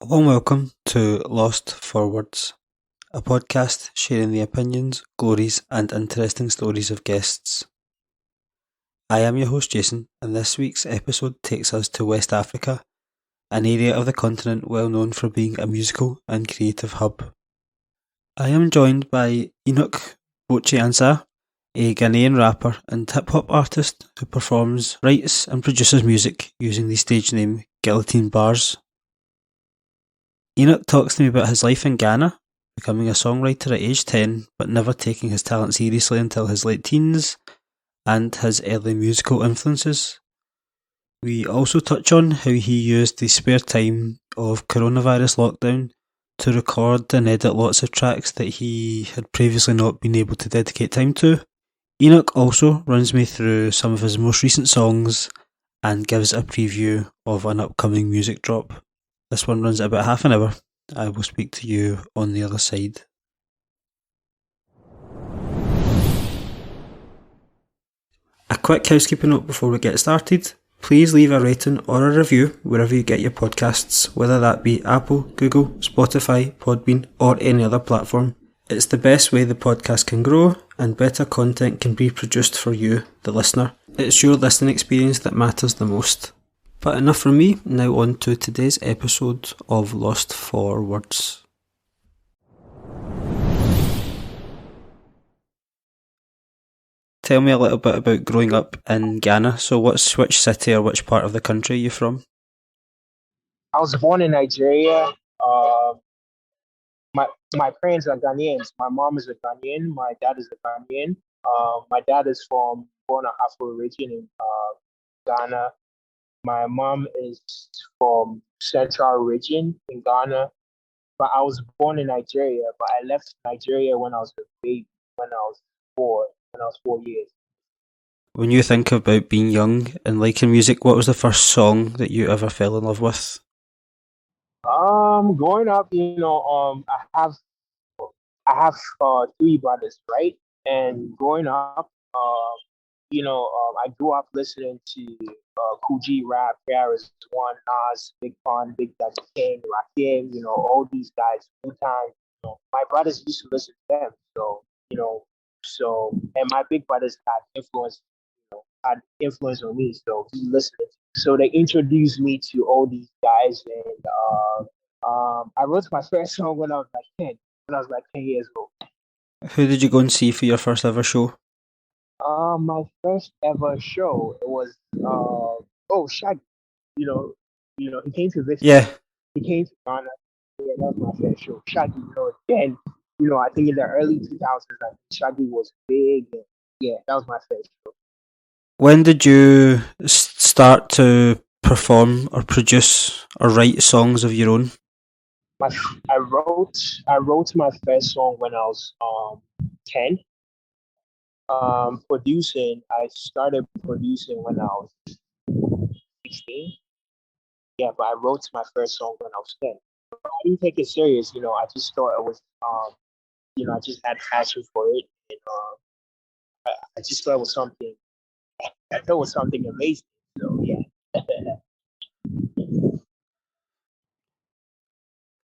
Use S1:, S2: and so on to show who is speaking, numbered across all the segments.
S1: warm welcome to Lost for Words, a podcast sharing the opinions, glories, and interesting stories of guests. I am your host Jason, and this week's episode takes us to West Africa, an area of the continent well known for being a musical and creative hub. I am joined by Enoch Boachie-Ansah, a Ghanaian rapper and hip-hop artist who performs, writes, and produces music using the stage name Guillotine Bars. Enoch talks to me about his life in Ghana, becoming a songwriter at age 10 but never taking his talent seriously until his late teens, and his early musical influences. We also touch on how he used the spare time of coronavirus lockdown to record and edit lots of tracks that he had previously not been able to dedicate time to. Enoch also runs me through some of his most recent songs and gives a preview of an upcoming music drop. This one runs at about half an hour. I will speak to you on the other side. A quick housekeeping note before we get started. Please leave a rating or a review wherever you get your podcasts, whether that be Apple, Google, Spotify, Podbean, or any other platform. It's the best way the podcast can grow and better content can be produced for you, the listener. It's your listening experience that matters the most. But enough from me, now on to today's episode of Lost for Words. Tell me a little bit about growing up in Ghana. So which city or which part of the country are you from?
S2: I was born in Nigeria. My parents are Ghanaians. My mom is a Ghanaian. My dad is a Ghanaian. My dad is from Borno Afro region in Ghana. My mom is from Central region in Ghana. But I was born in Nigeria. But I left Nigeria when I was a baby. When I was 4 years.
S1: When you think about being young and liking music, what was the first song that you ever fell in love with?
S2: Growing up, I have three brothers, right? And growing up, I grew up listening to Coogee rap, Paris One, Nas, Big Pun, Big Daddy Kane, Rakim, all these guys, Wu Tang. My brothers used to listen to them, and my big brothers had influence on me, so he listened. So they introduced me to all these guys, and I wrote my first song when I was like 10. When I was like 10 years old.
S1: Who did you go and see for your first ever show?
S2: My first ever show, it was Shaggy. He came to visit.
S1: Yeah.
S2: He came to Ghana. Yeah, that was my first show. Shaggy, then I think in the early 2000s, Shaggy was big. And, yeah, that was my first show.
S1: When did you start to perform or produce or write songs of your own?
S2: I wrote my first song when I was 10. I started producing when I was 16. Yeah, but I wrote my first song when I was 10. I didn't take it serious, I just thought it was I just had passion for it, and I just thought it was something amazing. So yeah.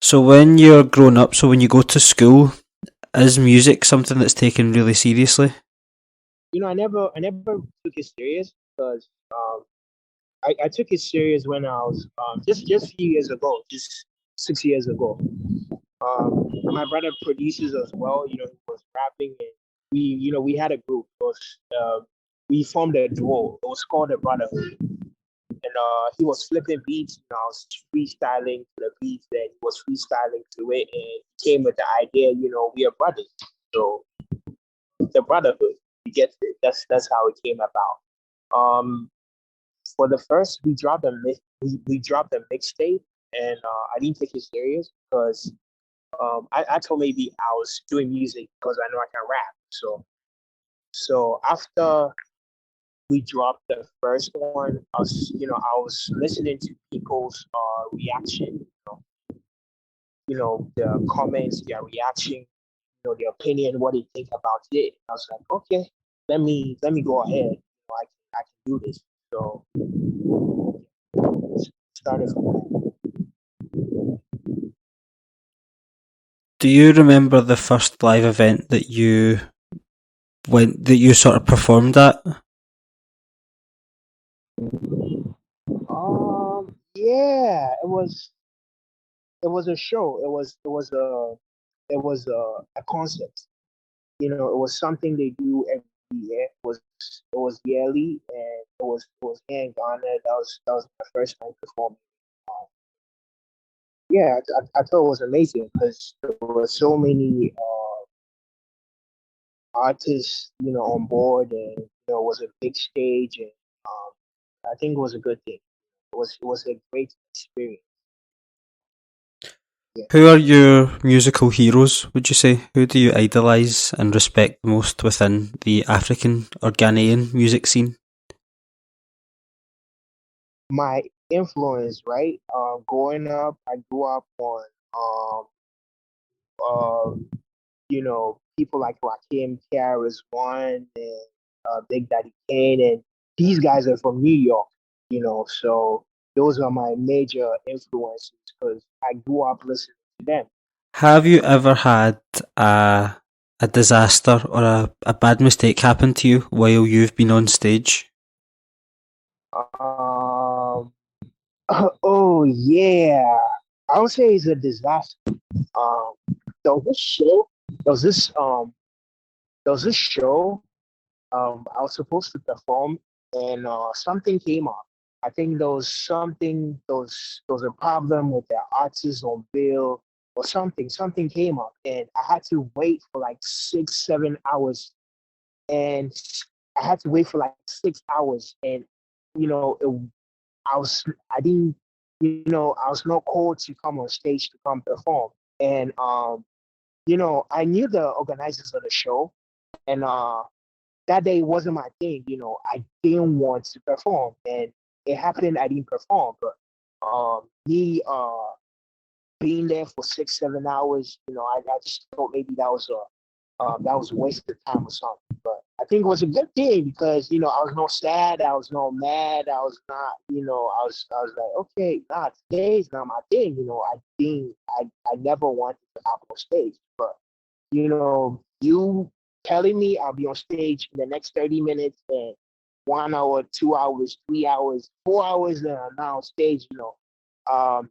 S1: So when you're grown up, so when you go to school, is music something that's taken really seriously?
S2: I never took it serious because I took it serious when I was just a few years ago, just 6 years ago. My brother produces as well. He was rapping, and we had a group. We formed a duo. It was called the Brotherhood, and he was flipping beats, and I was freestyling to the beats that he was freestyling to it, and he came with the idea. We are brothers, so the Brotherhood. You get it. That's how it came about. For the first, we dropped a mixtape, and I didn't take it serious because I told maybe I was doing music because I know I can rap. So after we dropped the first one, I was listening to people's reaction, the comments, their reaction, their opinion, what they think about it. I was like, okay, let me go ahead. I can do this. So started from that.
S1: Do you remember the first live event that you sort of performed at?
S2: Yeah, it was a show. It was a concept. It was something they do every year. It was yearly, and it was here in Ghana. That was my first time performing. Um, yeah, I thought it was amazing because there were so many artists, on board, and it was a big stage, and I think it was a good thing. It was a great experience. Yeah.
S1: Who are your musical heroes, would you say? Who do you idolise and respect the most within the African or Ghanaian music scene?
S2: My influence, right? Growing up, I grew up on people like Rakim, KRS One, and Big Daddy Kane, and these guys are from New York. So those are my major influences because I grew up listening to them.
S1: Have you ever had a disaster or a bad mistake happen to you while you've been on stage?
S2: Um, oh yeah, I would say it's a disaster. Um, there was this show. There was this there was this show I was supposed to perform, and something came up. I think there was a problem with the artist on bill or something. Something came up, and I had to wait for like 6, 7 hours, and I had to wait for like 6 hours, and you know, it, I didn't, I was not called to come on stage to come perform, and I knew the organizers of the show, and that day wasn't my thing. I didn't want to perform, and it happened. I didn't perform, but me being there for 6, 7 hours, I just thought maybe that was a waste of time or something. But I think it was a good thing because I was not sad, I was not mad, I was not, I was like, okay, nah, today is not my thing. I never wanted to hop on stage, but you telling me I'll be on stage in the next 30 minutes and 1 hour, 2 hours, 3 hours, 4 hours, and I'm now on stage, um,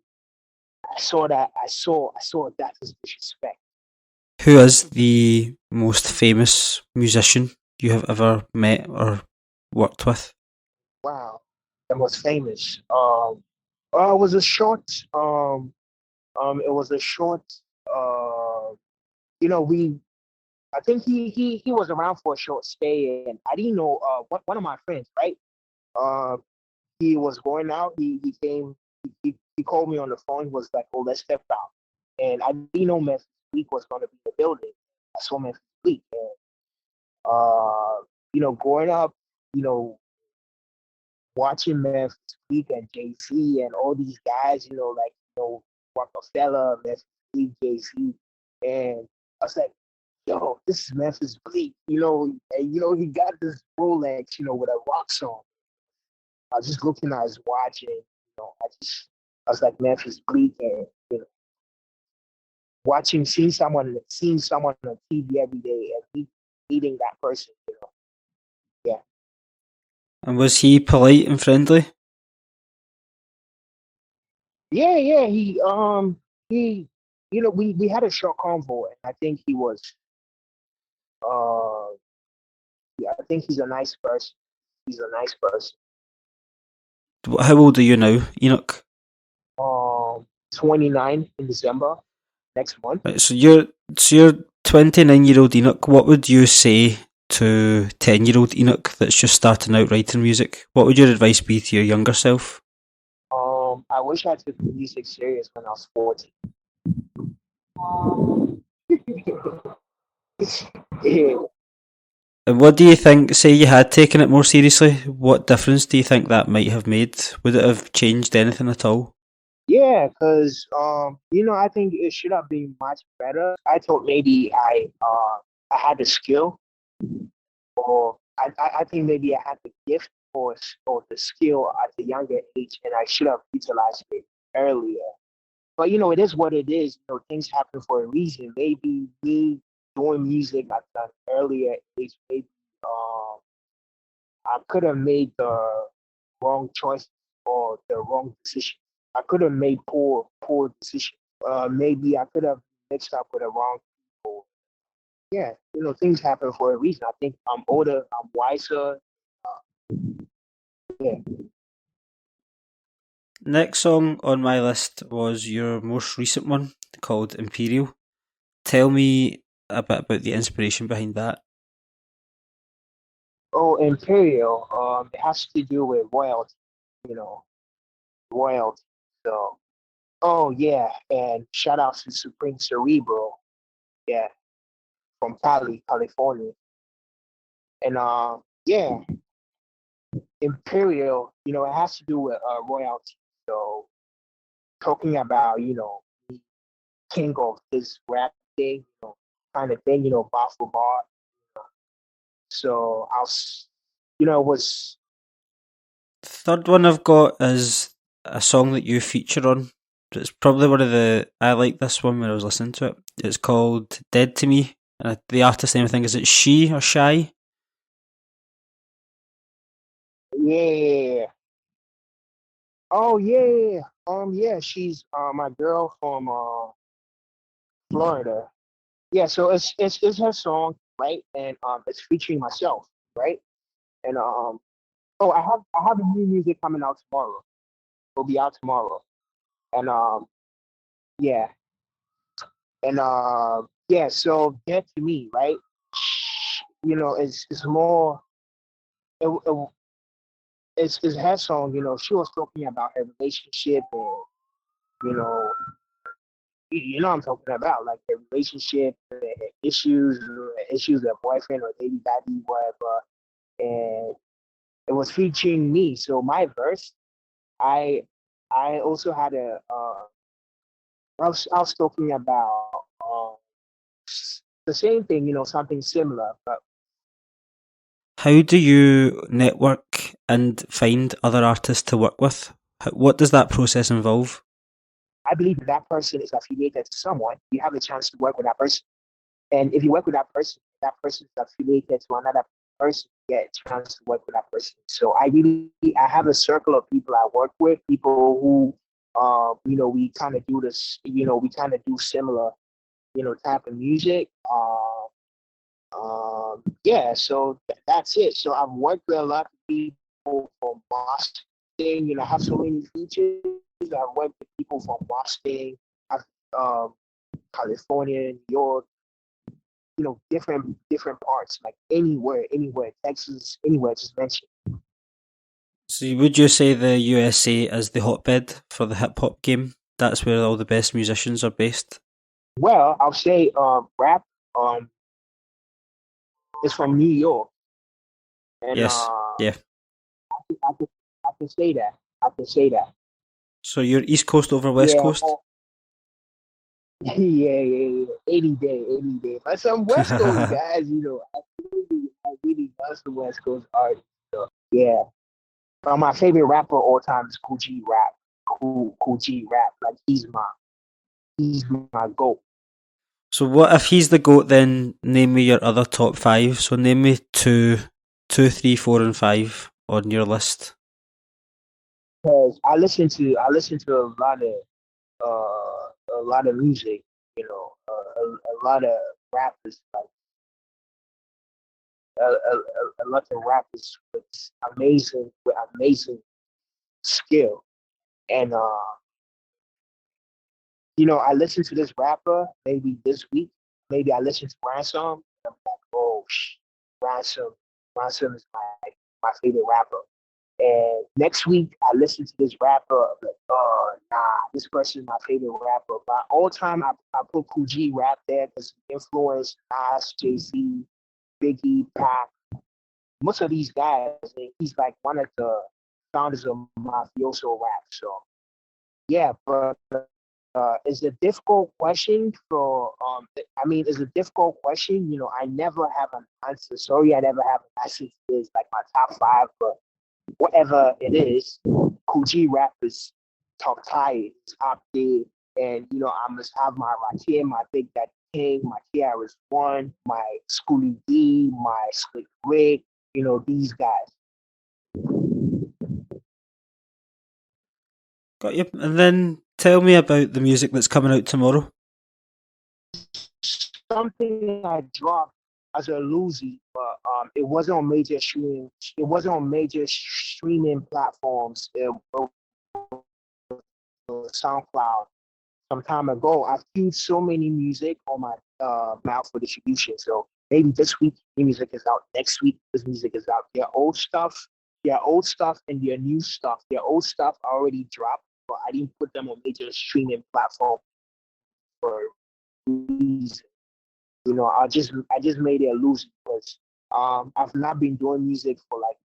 S2: I saw that. I saw that as disrespect.
S1: Who is the most famous musician you have ever met or worked with?
S2: Wow, the most famous. It was a short. It was a short. Uh, we. I think he was around for a short stay, and I didn't know. One of my friends, right? Uh, he was going out. He came. He called me on the phone. He was like, "Oh, let's step out." And I didn't know Memphis Week was going to be in the building. I saw Memphis Week, and growing up, you know, watching Memphis Week and Jay Z and all these guys, like Rockefeller, Memphis Week, Jay Z, and I was like, "Yo, this is Memphis Bleak," and he got this Rolex, with a rocks on. I was just looking at his watch, and I was like Memphis Bleak, and seeing someone on TV every day, and meeting that person, yeah,
S1: And was he polite and friendly?
S2: yeah, yeah. He, we had a short convo, and I think he was, uh, yeah, I think he's a nice person. He's a nice person.
S1: How old are you now, Enoch?
S2: 29 in December next month.
S1: Right, so you're 29-year-old Enoch. What would you say to 10-year-old Enoch that's just starting out writing music? What would your advice be to your younger self?
S2: I wish I took music serious when I was 14. Yeah.
S1: And what do you think, say you had taken it more seriously, what difference do you think that might have made? Would it have changed anything at all?
S2: Yeah, because I think it should have been much better. I thought maybe I had the skill, or I think maybe I had the gift or the skill at a younger age, and I should have utilized it earlier. But it is what it is. Things happen for a reason. Maybe me doing music at an earlier age, maybe I could have made the wrong choice or the wrong decision. I could have made poor decisions. Maybe I could have mixed up with the wrong people. Yeah, things happen for a reason. I think I'm older, I'm wiser. Yeah.
S1: Next song on my list was your most recent one called Imperial. Tell me a bit about the inspiration behind that.
S2: Oh, Imperial. It has to do with royalty. You know, royalty. So, oh yeah, and shout out to Supreme Cerebral. Yeah, from Cali, California. And yeah, Imperial. It has to do with royalty. So talking about the king of this rap thing, kind of thing, bar for bar. So it was.
S1: Third one I've got is a song that you feature on. It's probably one of the. I like this one when I was listening to it. It's called Dead to Me. And the artist name, I think, is it She or Shy?
S2: Yeah. Oh yeah. Yeah, she's my girl from Florida. Yeah, so it's her song, right? And it's featuring myself, right? And oh, I have a new music coming out tomorrow. It'll be out tomorrow. And yeah. And yeah, so Dead to Me, right? It's more it, it's her song, she was talking about her relationship and you know you know what I'm talking about, like their relationship, their issues with boyfriend or baby daddy, whatever. And it was featuring me. So my verse, I I also had I was talking about the same thing, something similar. But
S1: How do you network and find other artists to work with? What does that process involve?
S2: I believe that person is affiliated to someone. You have a chance to work with that person. And if you work with that person is affiliated to another person, you get a chance to work with that person. So I have a circle of people I work with, people who, we kind of do this, we kind of do similar, type of music. Yeah, so that's it. So I've worked with a lot of people from Boston. I have so many features. I've worked with people from Boston, um, California, New York, different parts, like anywhere, Texas, anywhere, just mention.
S1: So would you say the USA is the hotbed for the hip hop game? That's where all the best musicians are based.
S2: Well, I'll say rap is from New York, and
S1: Yes. Yeah.
S2: I can I can say that. I can say that.
S1: So you're East Coast over West
S2: Yeah,
S1: Coast?
S2: well, yeah. 80 day. But some West Coast guys, I really love the West Coast artists. So, yeah. My favorite rapper all time is Cool G Rap. Cool G Rap. Like he's my goat.
S1: So what if he's the GOAT, then name me your other top five. So name me two, three, four, and five on your list.
S2: Because I listen to a lot of music, a lot of rappers, like a lot of rappers with amazing skill. And I listened to this rapper maybe this week. Maybe I listened to Ransom. And I'm like, oh, Ransom, Ransom is my favorite rapper. And next week, I listened to this rapper. I'm like, oh, nah, this person is my favorite rapper. But all time, I put Cool G rap there because he influenced Nas, Jay-Z, Biggie, Pac. Most of these guys, he's like one of the founders of mafioso rap. So, yeah, but it's a difficult question for, it's a difficult question. I never have an answer. Sorry, I never have an answer to this, like my top five, but whatever it is, Cool G rap is top tier, top there. And I must have my Rakim, my Big Daddy King, my KRS-One, my Schoolie D, my Slick Rick. These guys.
S1: Got you. And then tell me about the music that's coming out tomorrow.
S2: Something I dropped as a Lucy, but it wasn't on major streaming. It wasn't on major streaming platforms. It was SoundCloud some time ago. I've queued so many music on my mouth for distribution. So maybe this week new music is out. Next week this music is out. Their old stuff and their new stuff. Their old stuff already dropped, but I didn't put them on major streaming platform for reasons. I just made it loose because I've not been doing music for like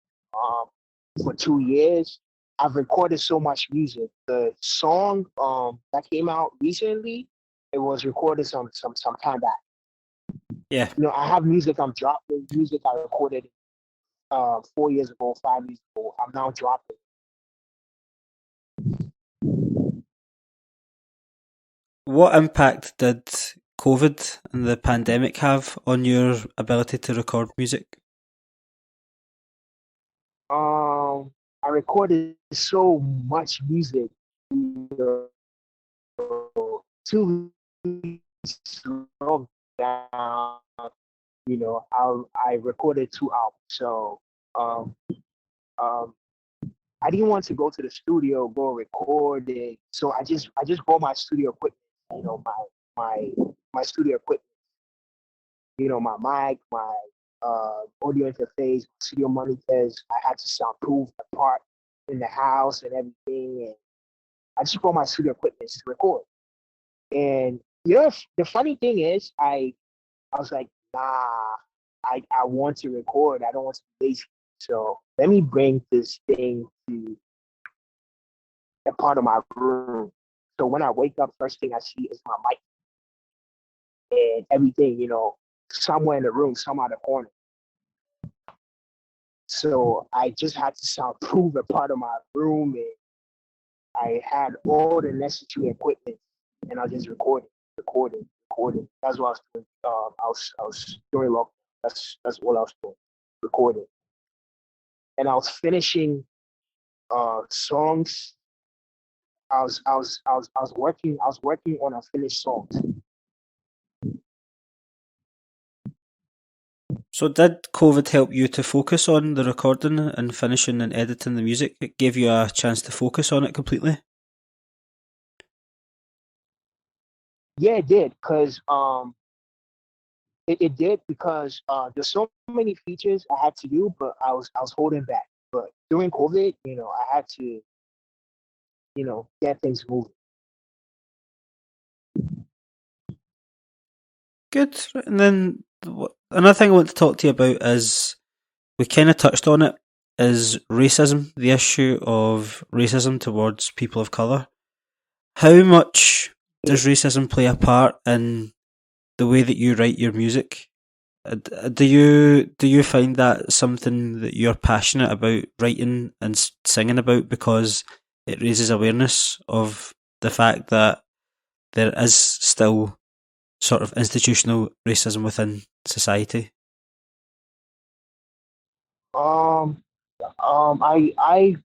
S2: for 2 years. I've recorded so much music. The song that came out recently, it was recorded some time back.
S1: Yeah.
S2: I have music I'm dropping, music I recorded 4 years ago, 5 years ago. I'm now dropping.
S1: What impact did COVID and the pandemic have on your ability to record music?
S2: I recorded so much music. 2 weeks down, I recorded 2 albums. So um, um, I didn't want to go to the studio, go record it. So I just bought my studio equipment. My my studio equipment. My mic, my audio interface, studio monitors. I had to soundproof the part in the house and everything. And I just bought my studio equipment to record. And the funny thing is, I was like, nah, I want to record. I don't want to be lazy. So let me bring this thing to a part of my room. So when I wake up, first thing I see is my mic and everything, somewhere in the room, somewhere in the corner. So I just had to soundproof a part of my room, and I had all the necessary equipment, and I just recording. That's what I was doing. I was doing log. That's what I was doing, recording, and I was finishing songs. I was working on unfinished songs.
S1: So did COVID help you to focus on the recording and finishing and editing the music? It gave you a chance to focus on it completely?
S2: Yeah, it did, because it did because there's so many features I had to do, but I was holding back. But during COVID, I had to get things moving.
S1: Good. And then another thing I want to talk to you about is, we kind of touched on it, is racism, the issue of racism towards people of colour. How much
S2: Yeah.
S1: does racism play a part in the way that you write your music? Do you find that something that you're passionate about writing and singing about because it raises awareness of the fact that there is still sort of institutional racism within society?
S2: Um. I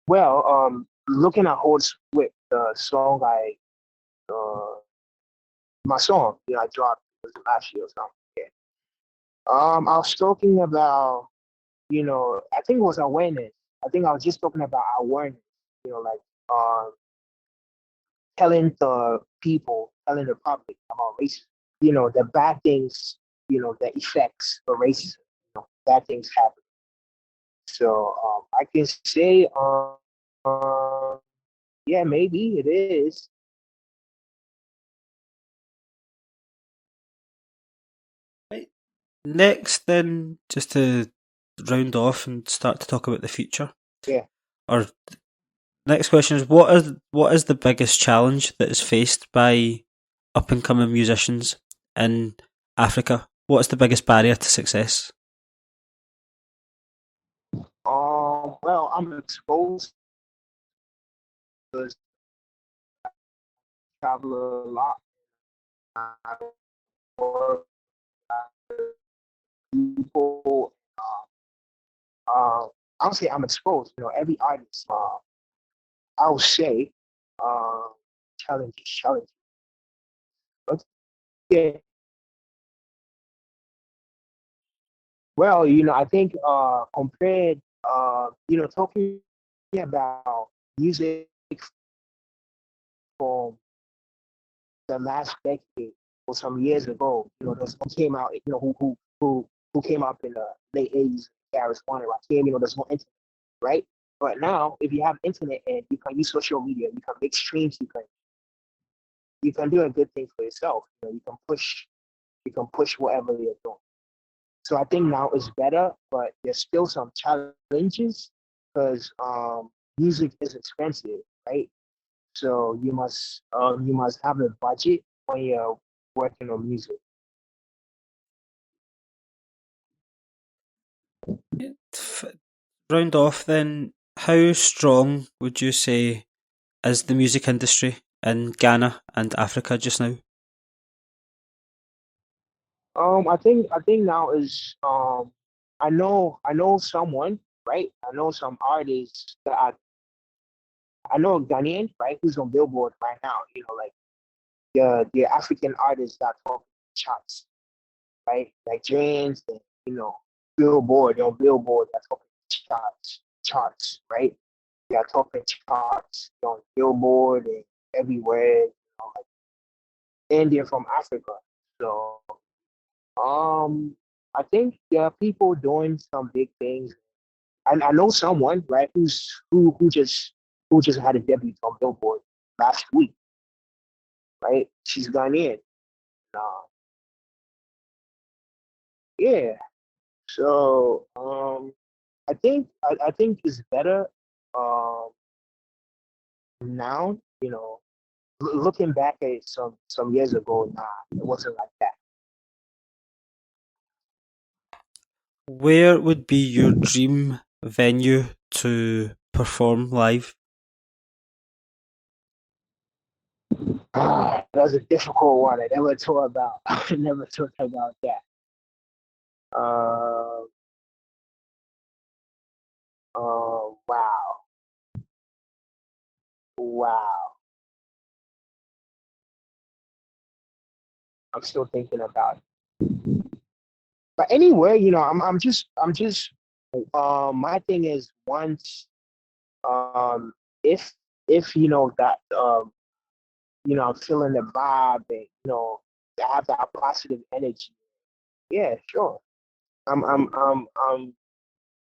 S2: well. Looking at Hold Swift, the song my song, I dropped was last year or something. Yeah. I was talking about, I think it was awareness. I think I was just talking about awareness. Like telling the public about racism. The bad things. The effects of racism. Bad things happen. So I can say, yeah, maybe it is.
S1: Right. Next, then, just to round off and start to talk about the future,
S2: Yeah.
S1: our next question is, what is the biggest challenge that is faced by up and coming musicians in Africa? What's the biggest barrier to success?
S2: Well, I'm exposed because travel a lot. I work with people. I'll say I'm exposed. Every artist. I'll say, uh, challenges. But yeah, well, I think compared, talking about music from the last decade or some years ago, those who came out, who came up in the late '80s, Gareth Warner, Rakim, there's no internet, right? But now, if you have internet and you can use social media, you can make streams, you can do a good thing for yourself. You can push whatever you're doing. So I think now is better, but there's still some challenges because music is expensive, right? So you must have a budget when you're working on music.
S1: F- Round off then, how strong would you say is the music industry in Ghana and Africa just now?
S2: I think now is I know someone, right? I know some artists I know a Ghanaian, right, who's on Billboard right now. Like the African artists that talk charts, right? Nigerians, and Billboard on Billboard that talk charts, right? They are talking charts on Billboard and everywhere. Like, and they're from Africa, so I think there are people doing some big things. And I know someone, right, who just had a debut on Billboard last week, right? She's Ghanaian. Uh, yeah. So I think it's better um now. Looking back at some years ago, nah, it wasn't like that.
S1: Where would be your dream venue to perform live?
S2: That's a difficult one. I never thought about. I never thought about that. Uh, wow, wow. I'm still thinking about it. But anyway, my thing is once um if that I'm feeling the vibe and I have that positive energy. Yeah, sure. I'm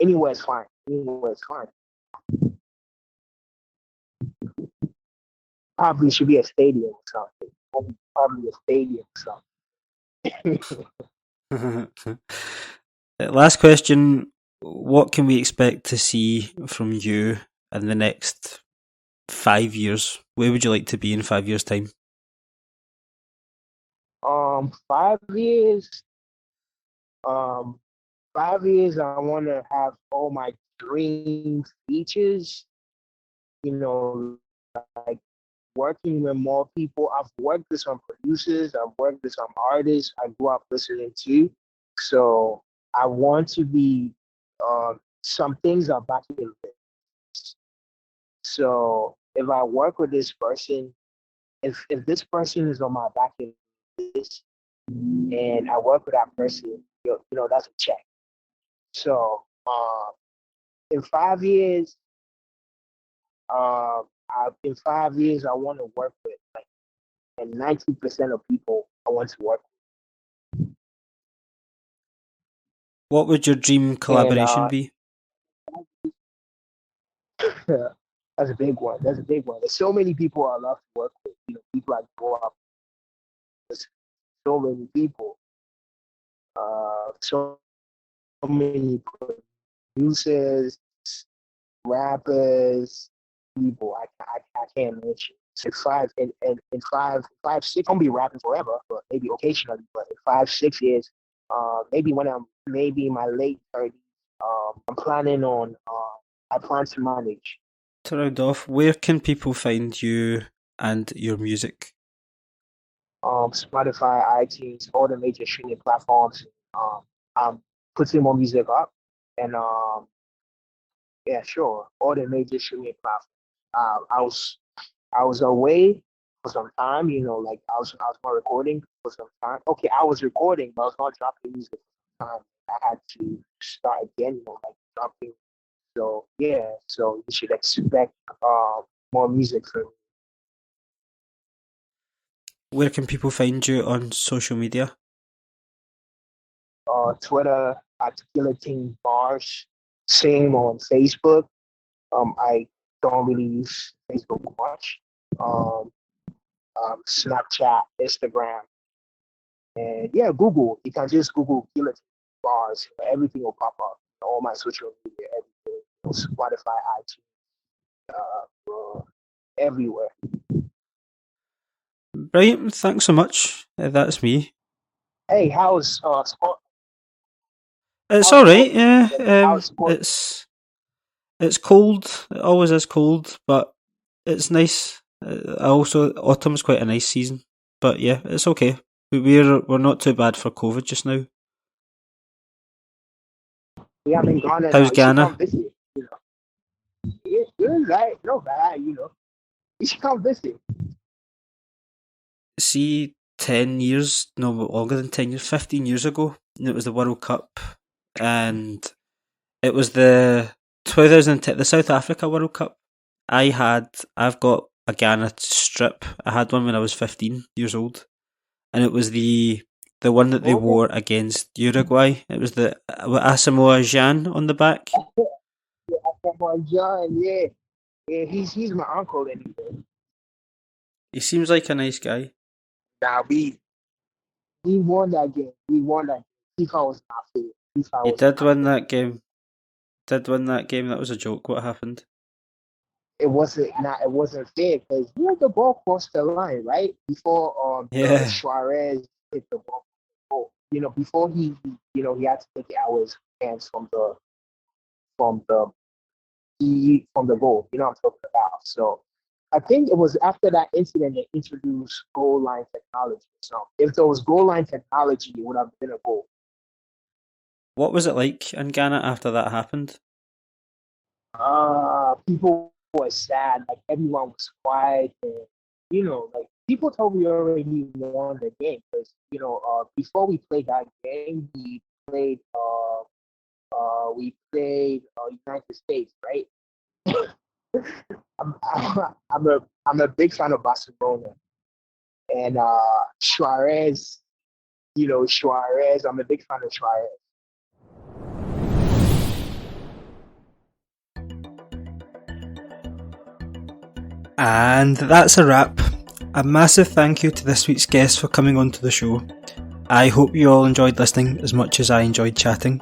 S2: anywhere's fine. Anywhere's fine. Probably should be a stadium or something. Probably a stadium or something.
S1: Last question. What can we expect to see from you in the next 5 years? Where would you like to be in 5 years' time?
S2: 5 years. Um, 5 years. I want to have all my dream features. Like working with more people. I've worked with some producers. I've worked with some artists I grew up listening to. So I want to be. Some things are back in this. So if I work with this person, if this person is on my back end list and I work with that person, that's a check. So in 5 years, in 5 years, I want to work with like and 90% of people I want to work
S1: What would your dream
S2: with. And
S1: collaboration be?
S2: that's a big one. That's a big one. There's so many people I love to work with. People I grow up with. So many people. So many producers, rappers, people I can't mention. So five and five, 6, I won't be rapping forever, but maybe occasionally. But in 5, 6 years, maybe when I'm maybe in my late 30s, I'm planning on. I plan to manage.
S1: To round off, where can people find you and your music?
S2: Spotify, iTunes, all the major streaming platforms. I'm putting more music up, and yeah, sure, all the major streaming platforms. I was away for some time, like I was not recording for some time. Okay, I was recording, but I was not dropping music for some time. I had to start again, like dropping. So yeah, so you should expect more music from
S1: Where can people find you on social media?
S2: Twitter at Guillotine Bars. Same on Facebook. I don't really use Facebook much. Um, Snapchat, Instagram, and yeah, Google. You can just Google Guillotine Bars. Everything will pop up. All my social media, everything. Spotify, iTunes, everywhere.
S1: Brilliant, thanks so much. That's me.
S2: Hey, how's sport?
S1: It's
S2: How's sport?
S1: alright, yeah.
S2: How's sport?
S1: It's cold. It always is cold, but it's nice. Autumn's quite a nice season, but yeah, it's okay. We're not too bad for COVID just now.
S2: Yeah, I'm in Ghana now.
S1: How's
S2: You should come
S1: Ghana?
S2: visit. It's good, right? No bad, You should come visit.
S1: See, 10 years, no longer than 10 years, 15 years ago, it was the World Cup, and it was the 2010, the South Africa World Cup. I've got a Ghana strip. I had one when I was 15 years old, and it was the one that they
S2: Okay.
S1: wore against Uruguay. It was the Asamoah Gyan on the back.
S2: Yeah, my John, yeah. Yeah, he's my uncle anyway.
S1: He seems like a nice guy.
S2: Now we won that game. We won that game. FIFA was not fair. FIFA
S1: He
S2: was
S1: did
S2: not
S1: win
S2: fair.
S1: that game. That was a joke. What happened?
S2: It wasn't fair because the ball crossed the line, right? Before
S1: Yeah.
S2: Suarez hit the ball. Before he had to take it out of his hands from the from the goal. You know what I'm talking about. So I think it was after that incident they introduced goal line technology. So if there was goal line technology, it would have been a goal.
S1: What was it like in Ghana after that happened?
S2: People were sad. Like everyone was quiet, and like people told me already won the game because before we played that game, we played United States, right? I'm a big fan of Barcelona and Suarez. Suarez. I'm a big fan of Suarez.
S1: And that's a wrap. A massive thank you to this week's guest for coming onto the show. I hope you all enjoyed listening as much as I enjoyed chatting.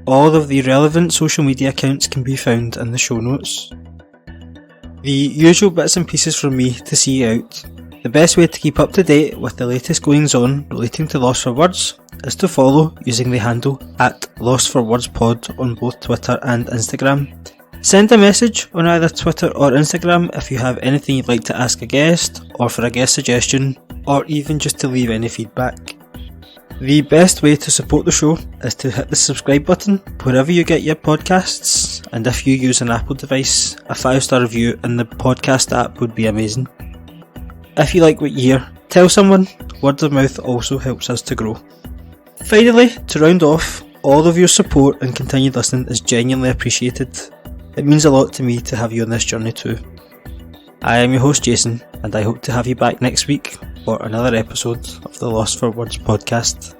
S1: All of the relevant social media accounts can be found in the show notes. The usual bits and pieces from me to see you out. The best way to keep up to date with the latest goings on relating to Lost for Words is to follow using the handle @LostForWordsPod on both Twitter and Instagram. Send a message on either Twitter or Instagram if you have anything you'd like to ask a guest, or for a guest suggestion, or even just to leave any feedback. The best way to support the show is to hit the subscribe button wherever you get your podcasts, and if you use an Apple device, a 5-star review in the podcast app would be amazing. If you like what you hear, tell someone. Word of mouth also helps us to grow. Finally, to round off, all of your support and continued listening is genuinely appreciated. It means a lot to me to have you on this journey too. I am your host Jason, and I hope to have you back next week for another episode of the Lost for Words podcast.